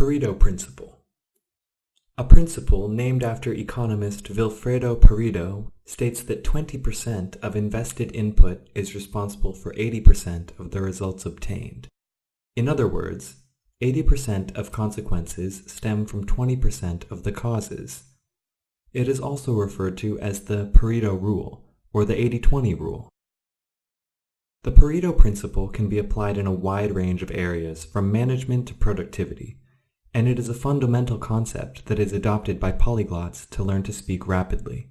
Pareto principle. A principle named after economist Vilfredo Pareto states that 20% of invested input is responsible for 80% of the results obtained. In other words, 80% of consequences stem from 20% of the causes. It is also referred to as the Pareto rule, or the 80-20 rule. The Pareto principle can be applied in a wide range of areas from management to productivity, and it is a fundamental concept that is adopted by polyglots to learn to speak rapidly.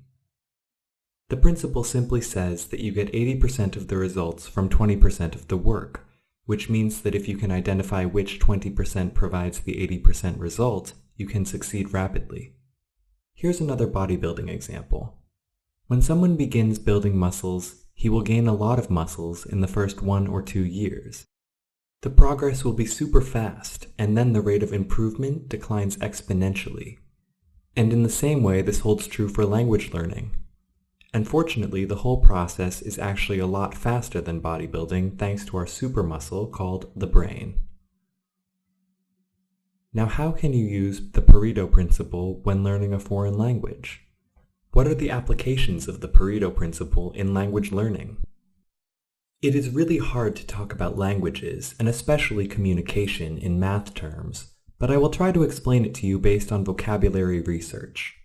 The principle simply says that you get 80% of the results from 20% of the work, which means that if you can identify which 20% provides the 80% result, you can succeed rapidly. Here's another bodybuilding example. When someone begins building muscles, he will gain a lot of muscles in the first 1 or 2 years. The progress will be super fast, and then the rate of improvement declines exponentially. And in the same way, this holds true for language learning. Unfortunately, the whole process is actually a lot faster than bodybuilding thanks to our super muscle called the brain. Now, how can you use the Pareto principle when learning a foreign language? What are the applications of the Pareto principle in language learning? It is really hard to talk about languages, and especially communication, in math terms, but I will try to explain it to you based on vocabulary research.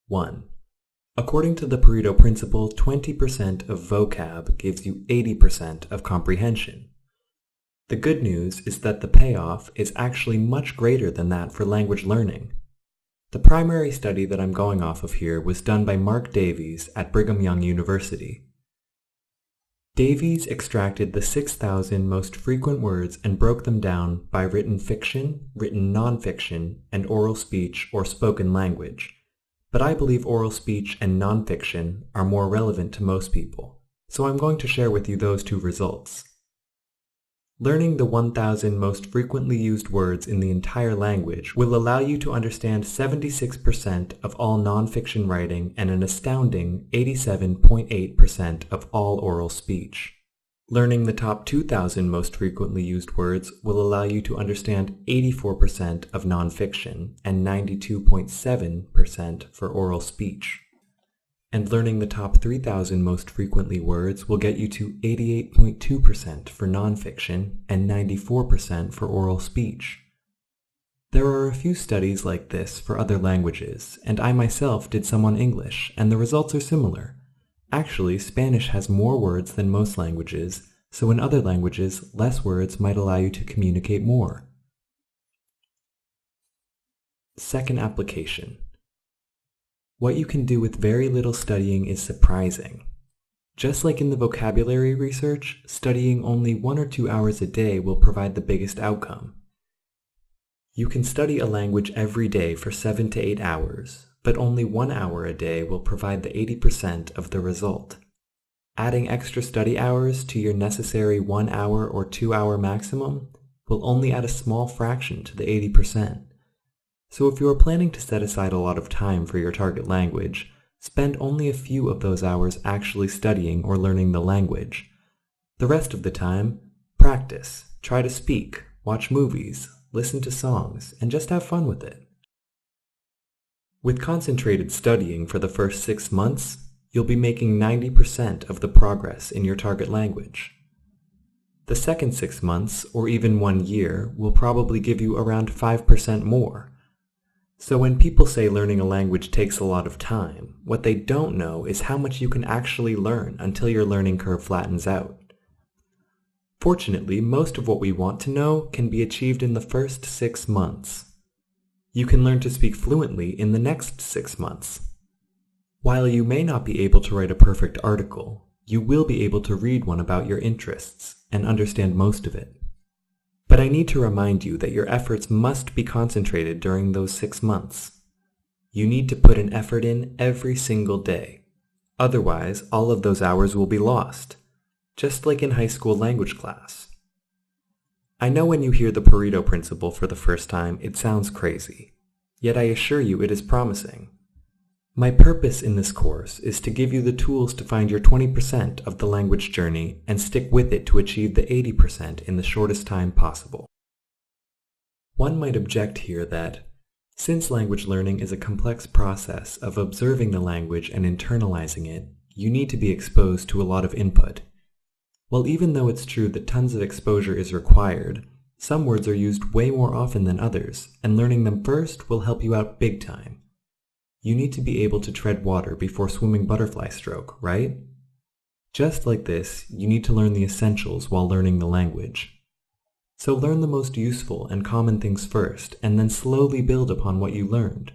1. According to the Pareto principle, 20% of vocab gives you 80% of comprehension. The good news is that the payoff is actually much greater than that for language learning. The primary study that I'm going off of here was done by Mark Davies at Brigham Young University. Davies extracted the 6,000 most frequent words and broke them down by written fiction, written nonfiction, and oral speech or spoken language. But I believe oral speech and nonfiction are more relevant to most people, so I'm going to share with you those two results. Learning the 1,000 most frequently used words in the entire language will allow you to understand 76% of all nonfiction writing and an astounding 87.8% of all oral speech. Learning the top 2,000 most frequently used words will allow you to understand 84% of nonfiction and 92.7% for oral speech. And learning the top 3,000 most frequently words will get you to 88.2% for nonfiction and 94% for oral speech. There are a few studies like this for other languages, and I myself did some on English, and the results are similar. Actually, Spanish has more words than most languages, so in other languages, less words might allow you to communicate more. Second application. What you can do with very little studying is surprising. Just like in the vocabulary research, studying only 1 or 2 hours a day will provide the biggest outcome. You can study a language every day for 7 to 8 hours, but only 1 hour a day will provide the 80% of the result. Adding extra study hours to your necessary 1 hour or 2 hour maximum will only add a small fraction to the 80%. So if you are planning to set aside a lot of time for your target language, spend only a few of those hours actually studying or learning the language. The rest of the time, practice, try to speak, watch movies, listen to songs, and just have fun with it. With concentrated studying for the first 6 months, you'll be making 90% of the progress in your target language. The second 6 months, or even 1 year, will probably give you around 5% more. So when people say learning a language takes a lot of time, what they don't know is how much you can actually learn until your learning curve flattens out. Fortunately, most of what we want to know can be achieved in the first 6 months. You can learn to speak fluently in the next 6 months. While you may not be able to write a perfect article, you will be able to read one about your interests and understand most of it. But I need to remind you that your efforts must be concentrated during those 6 months. You need to put an effort in every single day. Otherwise, all of those hours will be lost, just like in high school language class. I know when you hear the Pareto principle for the first time, it sounds crazy. Yet I assure you it is promising. My purpose in this course is to give you the tools to find your 20% of the language journey and stick with it to achieve the 80% in the shortest time possible. One might object here that, since language learning is a complex process of observing the language and internalizing it, you need to be exposed to a lot of input. Well, even though it's true that tons of exposure is required, some words are used way more often than others, and learning them first will help you out big time. You need to be able to tread water before swimming butterfly stroke, right? Just like this, you need to learn the essentials while learning the language. So learn the most useful and common things first, and then slowly build upon what you learned.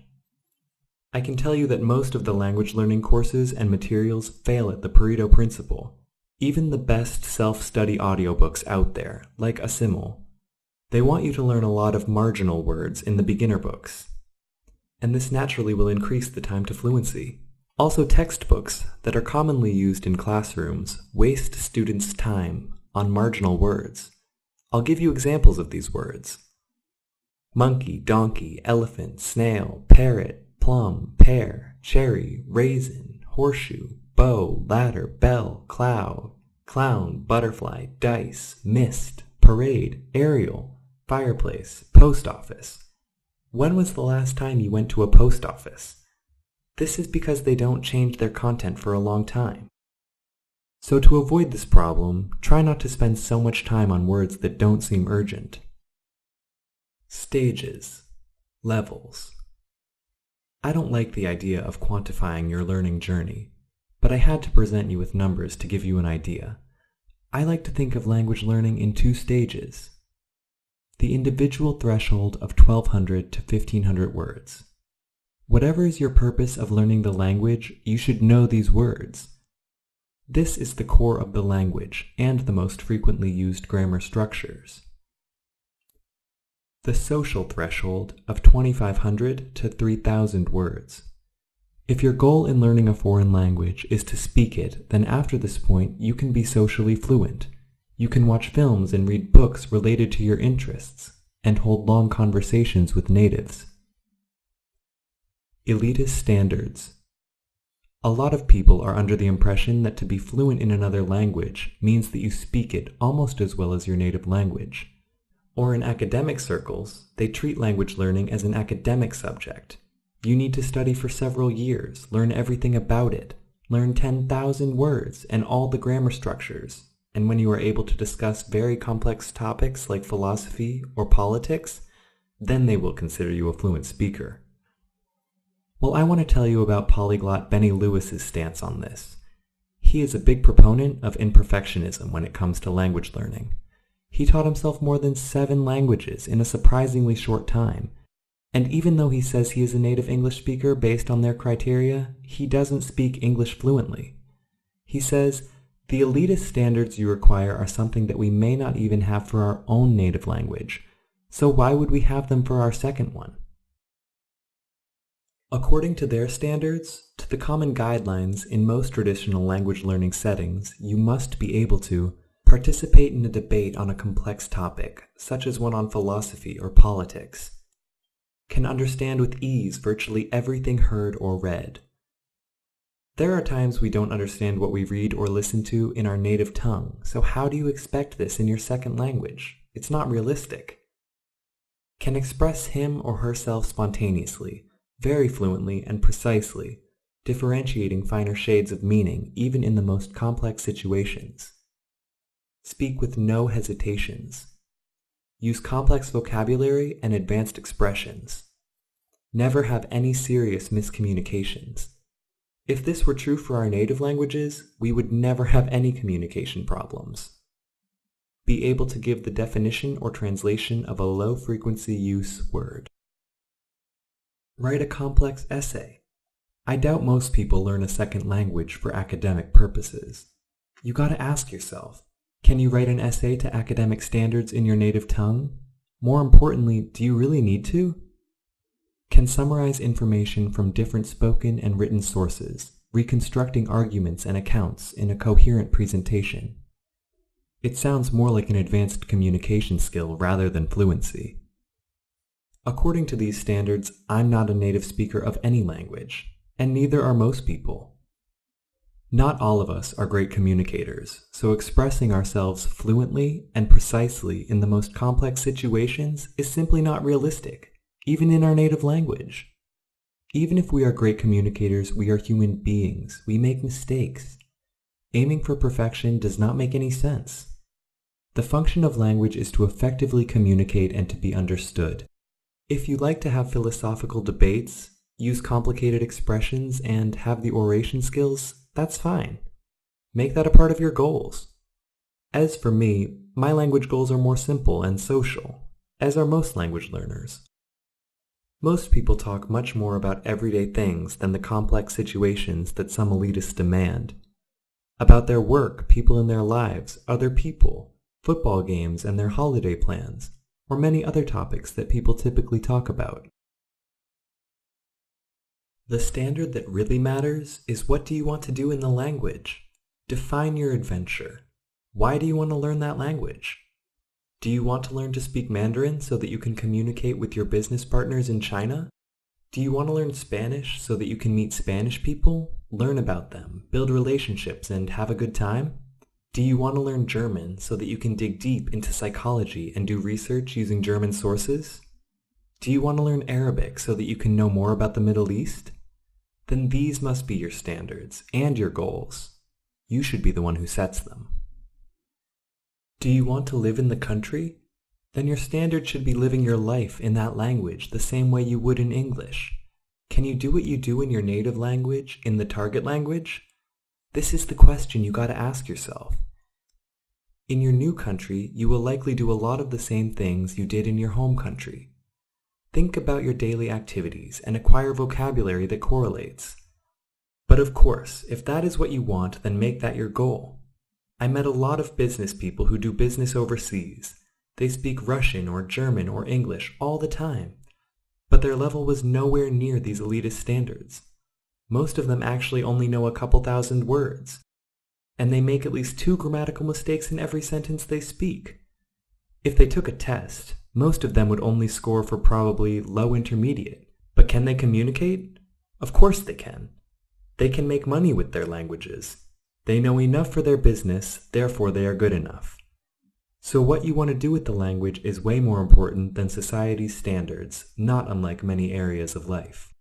I can tell you that most of the language learning courses and materials fail at the Pareto principle. Even the best self-study audiobooks out there, like Assimil, they want you to learn a lot of marginal words in the beginner books. And this naturally will increase the time to fluency. Also, textbooks that are commonly used in classrooms waste students' time on marginal words. I'll give you examples of these words. Monkey, donkey, elephant, snail, parrot, plum, pear, cherry, raisin, horseshoe, bow, ladder, bell, cloud, clown, butterfly, dice, mist, parade, aerial, fireplace, post office. When was the last time you went to a post office? This is because they don't change their content for a long time. So to avoid this problem, try not to spend so much time on words that don't seem urgent. Stages. Levels. I don't like the idea of quantifying your learning journey, but I had to present you with numbers to give you an idea. I like to think of language learning in 2 stages. The individual threshold of 1,200 to 1,500 words. Whatever is your purpose of learning the language, you should know these words. This is the core of the language and the most frequently used grammar structures. The social threshold of 2,500 to 3,000 words. If your goal in learning a foreign language is to speak it, then after this point you can be socially fluent. You can watch films and read books related to your interests, and hold long conversations with natives. Elitist standards. A lot of people are under the impression that to be fluent in another language means that you speak it almost as well as your native language. Or in academic circles, they treat language learning as an academic subject. You need to study for several years, learn everything about it, learn 10,000 words and all the grammar structures, and when you are able to discuss very complex topics like philosophy or politics, then they will consider you a fluent speaker. Well, I want to tell you about polyglot Benny Lewis's stance on this. He is a big proponent of imperfectionism when it comes to language learning. He taught himself more than 7 languages in a surprisingly short time, and even though he says he is a native English speaker based on their criteria, he doesn't speak English fluently. He says, "The elitist standards you require are something that we may not even have for our own native language, so why would we have them for our second one?" According to their standards, to the common guidelines in most traditional language learning settings, you must be able to participate in a debate on a complex topic, such as one on philosophy or politics, can understand with ease virtually everything heard or read. There are times we don't understand what we read or listen to in our native tongue, so how do you expect this in your second language? It's not realistic. Can express him or herself spontaneously, very fluently and precisely, differentiating finer shades of meaning even in the most complex situations. Speak with no hesitations. Use complex vocabulary and advanced expressions. Never have any serious miscommunications. If this were true for our native languages, we would never have any communication problems. Be able to give the definition or translation of a low-frequency use word. Write a complex essay. I doubt most people learn a second language for academic purposes. You gotta ask yourself, can you write an essay to academic standards in your native tongue? More importantly, do you really need to? Can summarize information from different spoken and written sources, reconstructing arguments and accounts in a coherent presentation. It sounds more like an advanced communication skill rather than fluency. According to these standards, I'm not a native speaker of any language, and neither are most people. Not all of us are great communicators, so expressing ourselves fluently and precisely in the most complex situations is simply not realistic, even in our native language. Even if we are great communicators, we are human beings. We make mistakes. Aiming for perfection does not make any sense. The function of language is to effectively communicate and to be understood. If you like to have philosophical debates, use complicated expressions, and have the oration skills, that's fine. Make that a part of your goals. As for me, my language goals are more simple and social, as are most language learners. Most people talk much more about everyday things than the complex situations that some elitists demand. About their work, people in their lives, other people, football games and their holiday plans, or many other topics that people typically talk about. The standard that really matters is, what do you want to do in the language? Define your adventure. Why do you want to learn that language? Do you want to learn to speak Mandarin so that you can communicate with your business partners in China? Do you want to learn Spanish so that you can meet Spanish people, learn about them, build relationships, and have a good time? Do you want to learn German so that you can dig deep into psychology and do research using German sources? Do you want to learn Arabic so that you can know more about the Middle East? Then these must be your standards and your goals. You should be the one who sets them. Do you want to live in the country? Then your standard should be living your life in that language the same way you would in English. Can you do what you do in your native language, in the target language? This is the question you gotta ask yourself. In your new country, you will likely do a lot of the same things you did in your home country. Think about your daily activities and acquire vocabulary that correlates. But of course, if that is what you want, then make that your goal. I met a lot of business people who do business overseas. They speak Russian or German or English all the time, but their level was nowhere near these elitist standards. Most of them actually only know a couple thousand words, and they make at least 2 grammatical mistakes in every sentence they speak. If they took a test, most of them would only score for probably low intermediate. But can they communicate? Of course they can. They can make money with their languages. They know enough for their business, therefore they are good enough. So what you want to do with the language is way more important than society's standards, not unlike many areas of life.